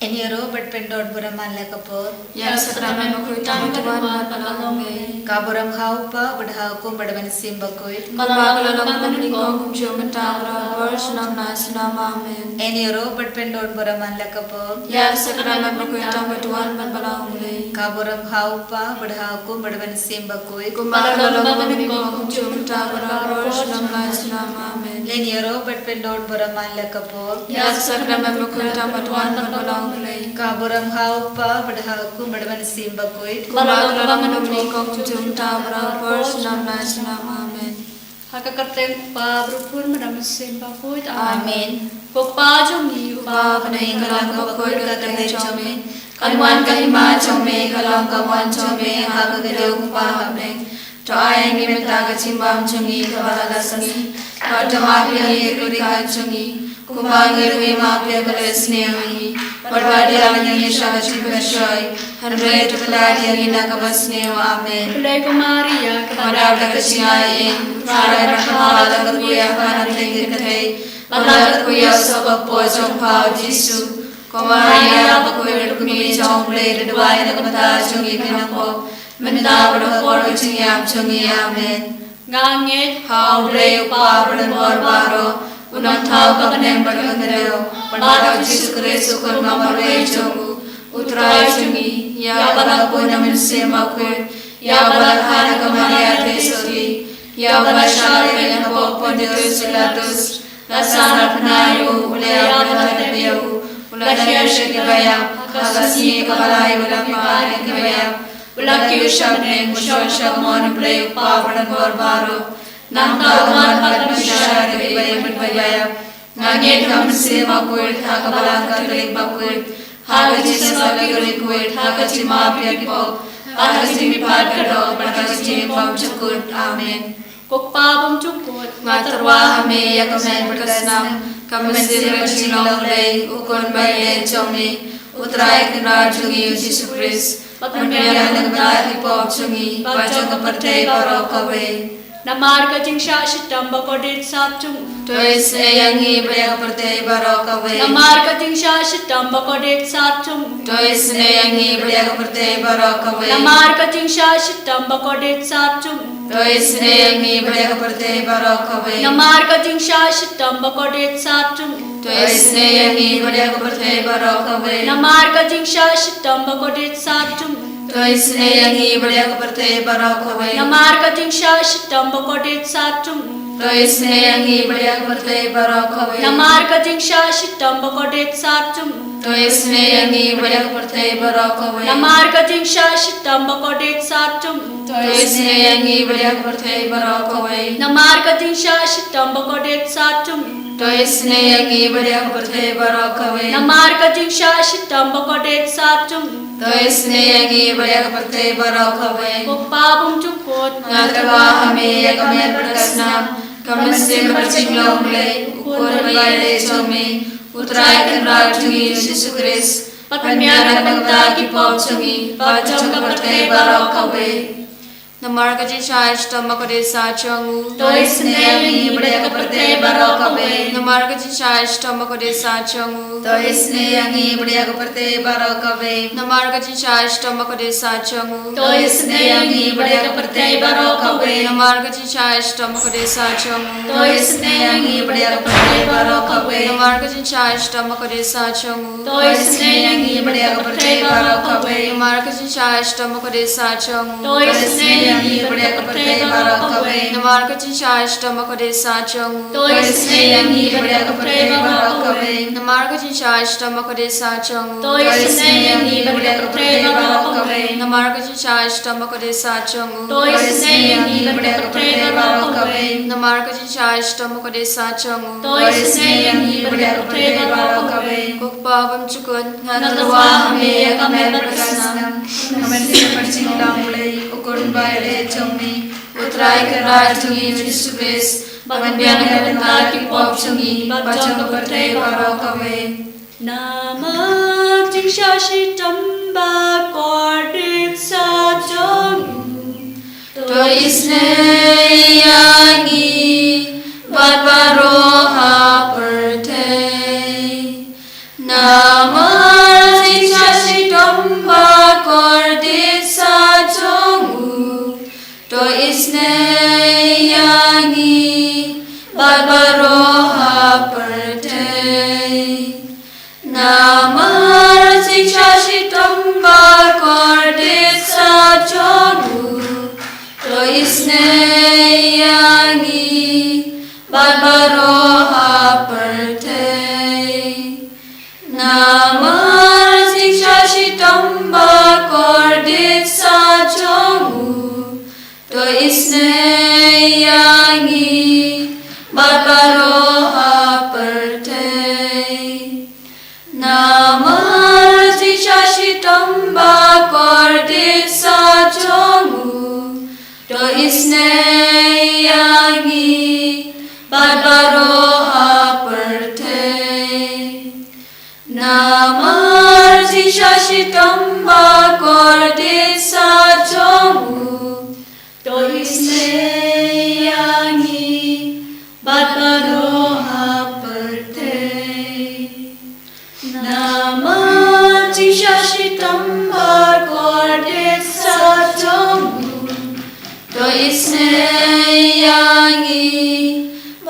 Eniro berpendor buraman lekapur. Ya sakramen makuitam tuan panalongge. Kaburam haupa berhakum berdepan simbakuit. Kalau meningkong kumjum mentara bersenam nasional amin. Eniro berpendor buraman lekapur. Ya sakramen makuitam tuan panalongge. Kaburam haupa berhakum berdepan simbakuit. Kalau meningkong kumjum mentara bersenam nasional amin. Eniro berpendor buraman lekapur. Ya sakramen makuitam tuan panalongge. Kaburam haupa berhakum berdepan simbakuit. Kalau meningkong kumjum mentara bersenam nasional amin. Hakakarteng pa berupur madam simbakuit. Amin. Pokpa jongi Upa panay kalang kabakoy katay chome. Kanuan kahima chome kalang kawan chome hagagadaw kupahabeng. Toay ngimenta kachimbam chongi kabalalasangi. Pardamapi yekurikan chongi. Kumbangirwi mapya kalasnewi. Parwadi alangi shahachipashoy. Hanre tupaladi angina kabasnew. Amen. Kulay kumaria Madabda kashiyayin. Maray rakamala kakuya panatengir katay. Lagat kuya sabab po jong pao Jisu. Kumariya bakuya rukmi jong play redway nakamata jong ikinako. Manita poro jingyam jong amen. ngangit How play upa pranwar baro. Unang tao bakanem barkandareo. Panaw Jisu Kristo kun mamarwe jongu. Utray jongi. Ya balag po namin sema kuy. Ya balag hana kamariya tesogi. Ya balag shari na po ponditus ilatus. Lasana penayu, ulaya penayu, ulaya shekibaya, kakasi kabalay ulang pare kibaya, ulaki ushabne mushol shabmon playu pawaran barbaro, namkawan pagmashar kibaya kibaya, ngagit kamse makuit hakabalang katulik bakuit, hakachi salaguri kuit, hakachi mapya kipo, hakachi mipad kado, hakachi mipam chukut, amen. kokpabam chukut Matarwa hame yakamen berkasnam kami sirah cilong lay ukon bayi comi utrai kena jungi Yesus Kristus pandian negara hipop jungi bacang kepercayaan baru kawe namar ka jingsha shitam bakodit sapchung tois neyangi baya kepercayaan baru kawe namar ka jingsha shitam bakodit sapchung tois neyangi baya kepercayaan baru kawe namar ka jingsha shitam bakodit sapchung tois neyangi baya kepercayaan baru kawe namar ka jingsha shitam bakodit sapchung tois neyangi baya kepercayaan baru kawe namar ka jingsha shitam bakodit sapchung tois neyangi baya kepercayaan baru kawe namar ka jingsha shitam bakodit sapchung tois neyangi baya kepercayaan baru kawe namar ka jingsha shitam bakodit sapchung tois neyangi baya kepercayaan baru kawe namar ka jingsha shitam bakodit sapchung tois neyangi baya kepercayaan baru kawe namar ka jingsha shitam bakodit sapchung tois neyangi baya kepercayaan baru kawe namar ka jingsha shitam bakodit sapchung tois neyangi baya kepercayaan baru kawe kokpabam chukut Natarwa hame yakamen berkasnam kami sirah cilong lay ukon bayi comi utrai kena jungi Yesus Kristus pandian negara hipop jungi bacang kepercayaan baru kawe Namar kaji charge to makode sa chongu. tois neyangi baya kepercayaan baru kawe Namar kaji charge to makode sa chongu. Tois neyangi beriak kepercayaan baru kawe. Namar kaji charge to makode sa chongu. tois neyangi baya kepercayaan baru kawe Namar kaji charge to makode sa chongu. tois neyangi baya kepercayaan baru kawe Namar kaji charge to makode sa chongu. tois neyangi baya kepercayaan baru kawe Namar kaji charge to makode sa chongu. tois neyangi baya kepercayaan baru kawe Namar kaji charge to makode sa chongu. tois neyangi baya kepercayaan baru kawe Namar kaji charge to makode sa chongu. tois neyangi baya kepercayaan baru kawe Namar kaji charge to makode sa chongu. tois neyangi baya kepercayaan baru kawe Namar kaji charge to makode sa chongu. tois neyangi baya kepercayaan baru kawe Kokpabam chukun Natarwa hame yakamen berkasnam Kamen sirah cilong lay ukon bayi comi utrai kena jungi Yesus Kristus pandian negara hipop jungi bacang kepercayaan baru kawe namar jingsha shitam bakodit sapchung to isne yangi barbaroha perte namar sitomba kordisa jongu to isne yangi barbaroha perte namar sitomba kordisa jongu to isne yangi barbaroha perte namar sitomba kordisa jongu to isne yangi barbaroha perte namar sitomba kordisa jongu to isne yangi barbaroha perte namar sitomba kordisa jongu to isne yangi barbaroha perte namar sitomba kordisa jongu to isne yangi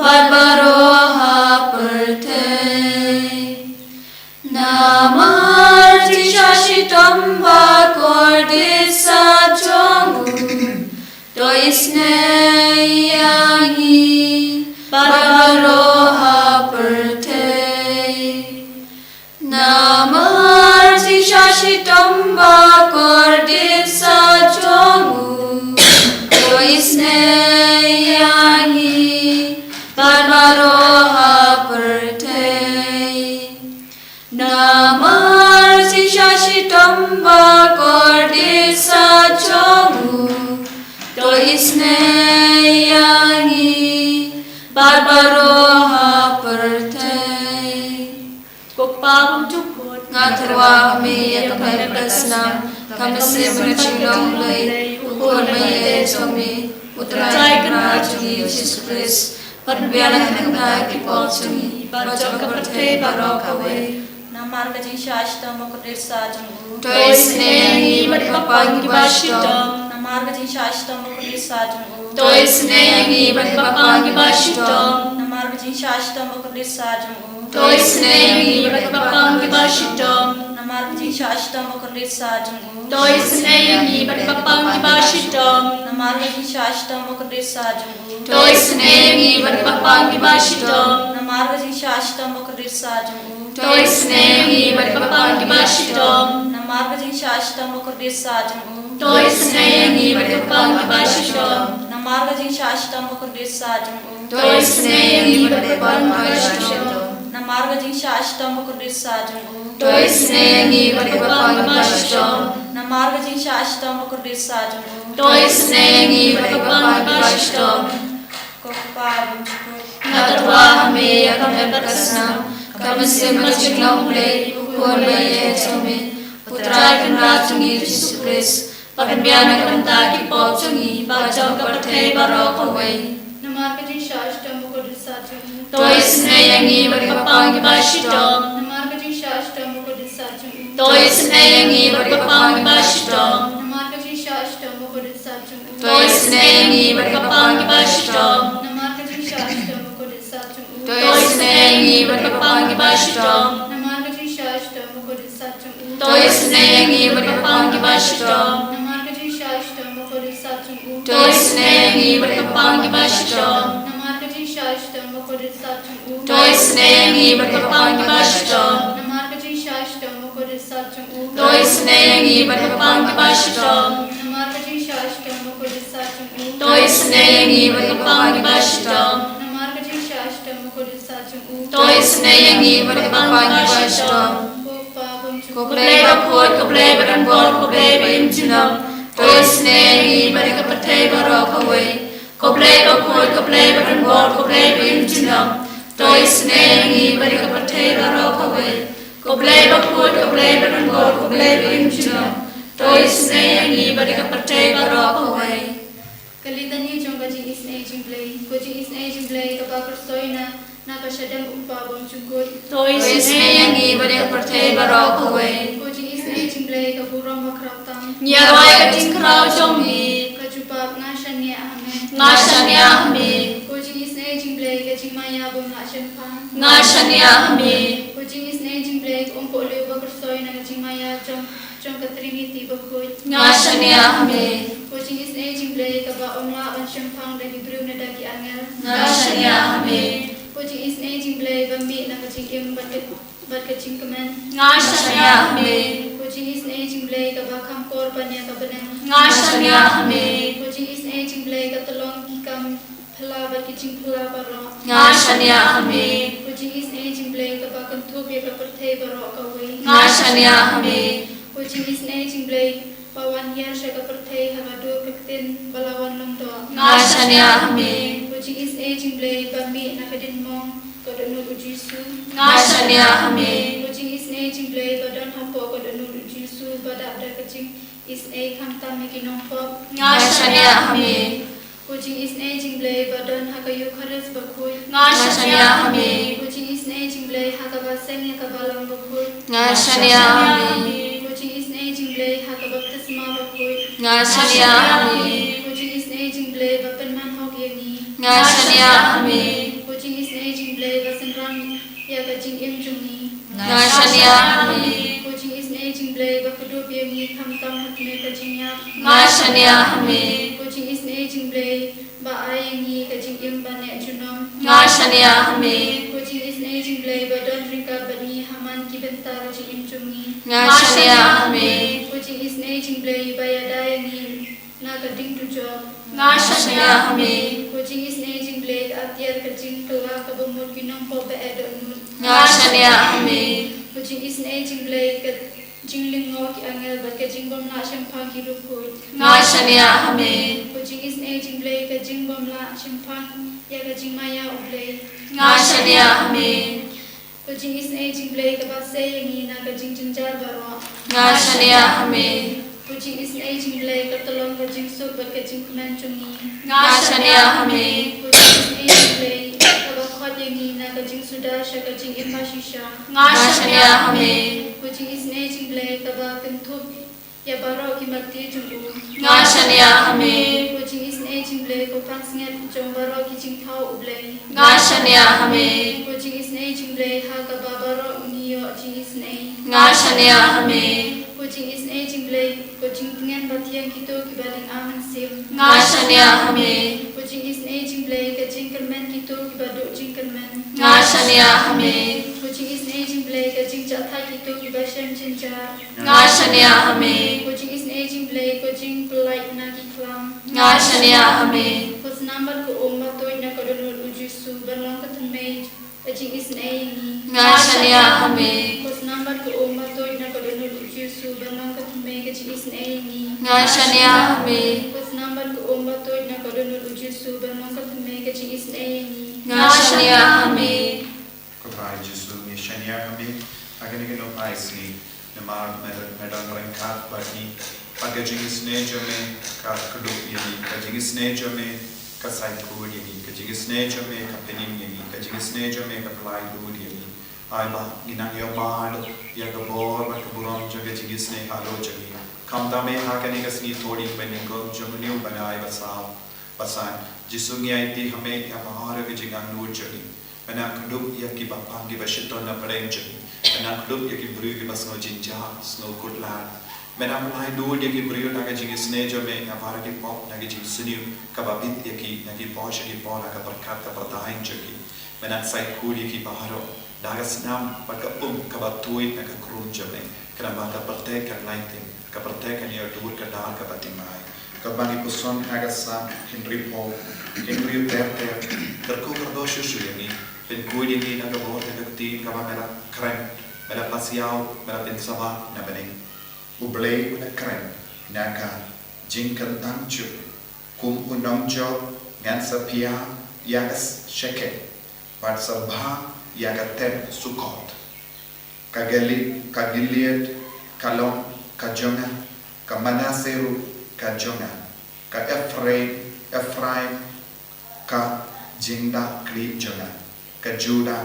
barbaroha perte namar sitomba kordisa jongu to isne yangi barbaroha perte namar sitomba kordisa jongu to isne yangi barbaroha perte namar sitomba kordisa jongu to isne yangi barbaroha perte Pagpapang jukot ngatharwa me yakamay prasna kamase manachilong lay ukol maye chomi utray kanachungi Jesus Christ patbiyanak nagday kipol chungi bachok kapathe barok away namar kajing shashtam mokodir sajungu to isne yangi barpapang kibashitam namar kajing shashtam mokodir sajungu to isne yangi barpapang kibashitam namar kajing shashtam mokodir sajungu to isne yangi barpapang kibashitam namar kajing shashtam mokodir sajungu to isne yangi barpapang kibashitam namar kajing shashtam mokodir sajungu to isne yangi barpapang kibashitam namar kajing shashtam mokodir sajungu to isne yangi barpapang kibashitam namar kajing shashtam mokodir sajungu to isne yangi barpapang kibashitam namar kajing shashtam mokodir sajungu to isne yangi barpapang kibashitam namar kajing shashtam mokodir sajungu to isne yangi barpapang kibashitam namar kajing shashtam mokodir sajungu to isne yangi barpapang kibashitam kokpabang jukot ngatharwa me yakamay prasna kamase manachilong lay ukol maye chomi utray kanachungi Jesus Christ patbiyanak nagday kipol chungi bachok kapathe barok away namar kajing shashtam mokodir sajungu to isne yangi barpapang kibashitam namar kajing shashtam mokodir sajungu to isne yangi barpapang kibashitam namar kajing shashtam mokodir sajungu to isne yangi barpapang kibashitam namar kajing shashtam mokodir sajungu to isne yangi barpapang kibashitam namar kajing shashtam mokodir sajungu to isne yangi barpapang kibashitam namar kajing shashtam mokodir sajungu to isne yangi barpapang kibashitam namar kajing shashtam mokodir sajungu to isne yangi barpapang kibashitam namar kajing shashtam mokodir sajungu to isne yangi barpapang kibashitam namar kajing shashtam mokodir sajungu to isne yangi barpapang kibashitam namar kajing shashtam mokodir sajungu to isne yangi barpapang kibashitam kokpabang jukot koplay bakot koplay baranbol koplay bimjunam to isne yangi barpapathe barok away koplay bakot koplay baranbol koplay bimjunam to isne yangi barpapathe barok away koplay bakot koplay baranbol koplay bimjunam to isne yangi barpapathe barok away aging play, kucing is aging play kapag Kristoy na kasyadang umpabang sugod. Tôi Tôi xin xin ngi bade perthe baro kawe. Kucing is aging play kaburang makraptang. nhà roi cái chính khao trong mi Kajupap nga shanya amen. nga shania mi Kucing is aging play kajing maya bang nga syampang. nga shania mi Kucing is aging play umpo liu ba Kristoy na kajing maya trong katrinity bakoy. nga shania mi Kucing is aging play kaba umla ban syampang dagi briu na dagi angel. nga shania mi Kucing is aging play bambi na kajing im bat kajing kemen. nga shania mi Kucing is aging play kaba kamkor panya kabenang. nga shania mi Kucing is aging play katolong kikam phala bat kajing phala baro. nga shania mi Kucing is aging play kaba kantup ya kaperthe baro kawe. nga shania mi Kucing is aging play pawan yer sya kaperthe habadu kaktin balawan longdo. nga shania mi Kucing is aging play bambi na kadin mong kadunul ujisu. nga shania mi Kucing is aging play badan hapo kadunul ujisu badak da kacing is a kamtam ikinong pop. nga shania mi Kucing is aging play badan hakayu khares bakuy. nga shania mi Kucing is aging play hakabaseng ya kabalang bakuy. Nga shania mi Kucing is aging play hakabaptisma bakuy. nga shania mi Kucing is aging play bapenman hok yangi. nga shania mi Kucing is aging play basenrang ya kacing imjungi. nga shania mi Kucing is aging play bakudup yangi kamtam hakme kacing yak. nga shania mi Kucing is aging play ba ayangi kacing imbane junom. nga shania mi Kucing is aging play badan ringka bani haman kibenta kacing imjungi. nga shania mi Kucing is aging play bayada yangi na kading tujo. nga shania mi Kucing is aging play atiar kacing kela kabumur kinong po ba edon. nga shania mi Kucing is aging play kacing lingo ki angel bat kacing bom na syampang kiruput. nga shania mi Kucing is aging play kacing bom la syampang ya kacing maya ublay. nga shania mi Kucing is aging play kabase yangi na kacing cenjar baro. nga shania mi Kucing is aging play katolong kacing sup bat kacing kemencungi. nga shania mi Kucing is aging play kabakot yangi na kacing sudah sya kacing impasisya. nga nga shania mi Kucing is aging play kabakentup ya baro kimati jumbu. nga shania mi Kucing is aging play kopang singet jong baro kicing tau ublay. nga shania mi Kucing is aging play ha kababaro uniyo jing is nga shania mi Kucing is aging play kucing tengen batiang kito kibading aman sim. nga shania mi Kucing is aging play kacing kermen kito kibaduk jing kermen. nga shania mi Kucing is aging play kacing catai kito kibasyan cincar. nga shania mi Kucing is aging play kucing pelai nagi klam. nga shania mi Kus nambar ku umma toy na kadunul ujisu berlang ketemej kacing is naingi. nga shania mi Kus nambar ku umma toy na kadunul ujisu berlang ketemej kacing is naingi. nga shania mi Kus nambar ku umma toy na kadunul ujisu berlang ketemej kacing is naingi. nga shania mi Kopai Jesu ni shania kami akan ikut opaisi nama medang rengkat bagi pada jenis nejame ka keduk ini ka jenis nejame ka saikud ini ka jenis nejame ka penim ini ka jenis nejame ka pelai dud ini ai ba inang yo ba ya ka bor ba ka buram jaga jenis ne halo jagi kam dame ha ka ni ka sni thodi bani ko jamniu banai basao basan Jesu ngi ai ti hame ya mahara ka jingang dud jagi anak keduk ya ki bapang ki bashiton na pareng jagi anak keduk ya ki bru ki basno jinja sno kutlan Menam lai dul ya ki brio naga jingis nejo me avara ki pop naga jing suniu kababit ya ki nagi posh ki pola ka berkat ka pertahin jagi menam sai kul ya ki baharo daga senam pada kabatui naga kurun jame kena bangka pertek kan laitin ka pertek kan ya dur ka dar ka batimai ka bani kuson naga sam Henry Paul Henry Peter terku kerdo shushu yani pen kul ya ki naga bot naga ti ka mela krem mela pasiau mela pensava na bening Ublay una kren naga jinkan tangchu kum unong jo ngan sapia yagas sheke bat sabha yagatem sukot kagiliet kalom kajonga kamanaseru kajonga ka Ephraim ka jingda kri jona ka juda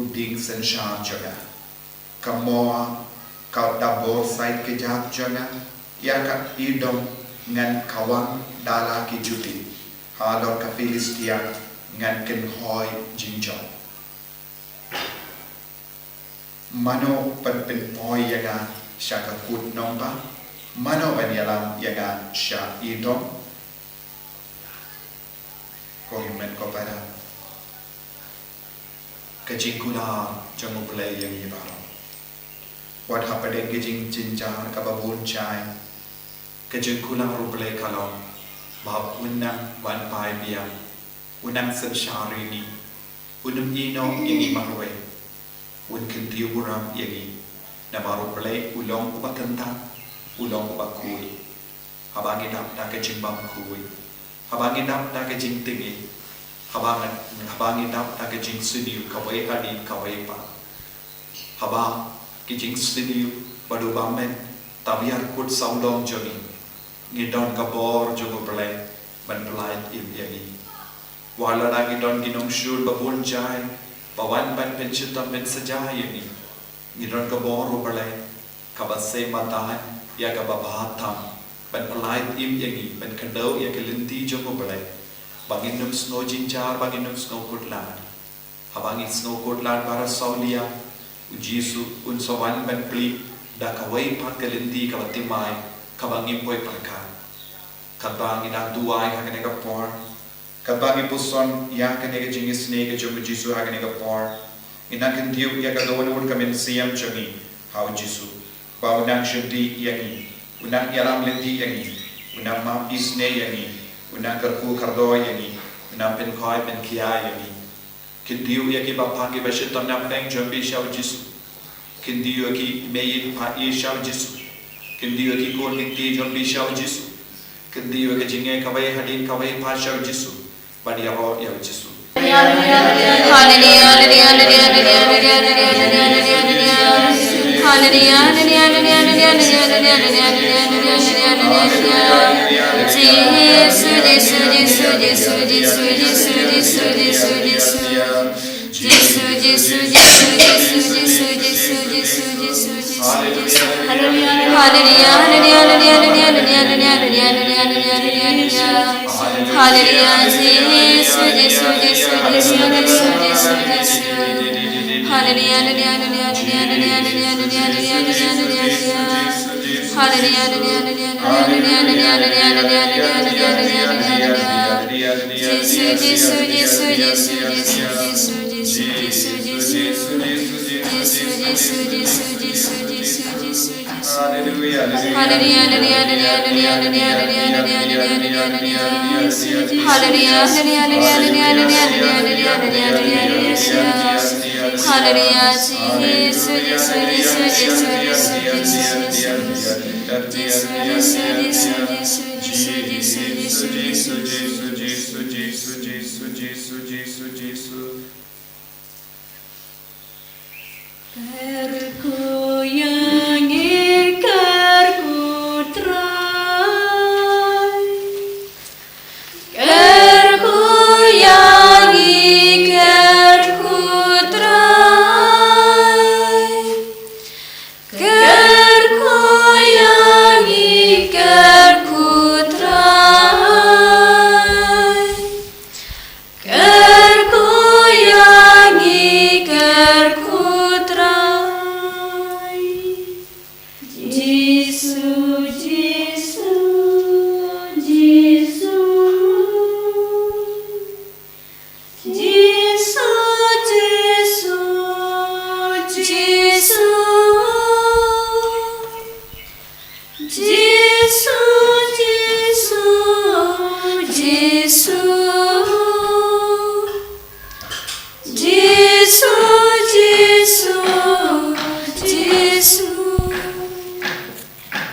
uding sensha jona ka moa ka dabor sait ke jat jona ya ka idom ngan kawang dala ki juti halor ka Filistia ngan ken hoi jingjong mano pen poi yaga shaka kut nomba mano banyalam yaga sha idom kogimen ko pada kajingkula jamu play yang ibaro wat hapade gijing jinjar ka babun chai kajingkula ru play kalon bab unang wan pai bia unang senshari ni unum ino yang imarwe un kintiu buram yang na baru play ulong ubakanta ulong ubakui habangi dap ta kajimbam kui habangi dap ta kajing tingi habangi dap ta kajing siniu kawai adin kawai pa habang kajing siniu badu bamen tabiar kut saudong joni ngidon kabor jogo play ban play im yang wala na ngidon ginong shul babun jai bawan ban penchutam ben sajaya ni ngidon kabor play kabase matahan ya kababahatam ban play im yang ban kadau ya kelinti jogo play bangin num snow jinjar bangin num snow kutlan habangi snow kutlan para saulia ujisu un sawan ban pli da kawai pat kelinti kabatimai kabangi poi prakar kabangi dan duai hakane kapor kabangi puson ya kane ke jingis ne ke jomu jisu hakane kapor inakin diu ya kadawan un kamen siam chami hau jisu ba unang shudi yangi unang yaram lenti yangi unang mam isne yangi unang karku kardo yangi unang pen khoi pen kia yangi kindiu ya ki bapa ki bashitam na peng jombi shau jisu kindiu ki meyin pa ye shau jisu kindiu ki ko nikti jombi shau jisu kindiu ke jinge kawai hadin kawai pa shau jisu badi ro ya jisu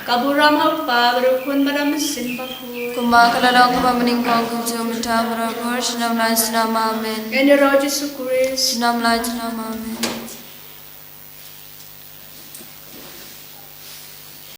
Kaburam hapa berukun pada mesin baku. Kumba kalalong kapamaning-kong kumsumita marapur, sinamlay sinam amen. Ini roh Yesus Kristus. Sinamlay sinam amen.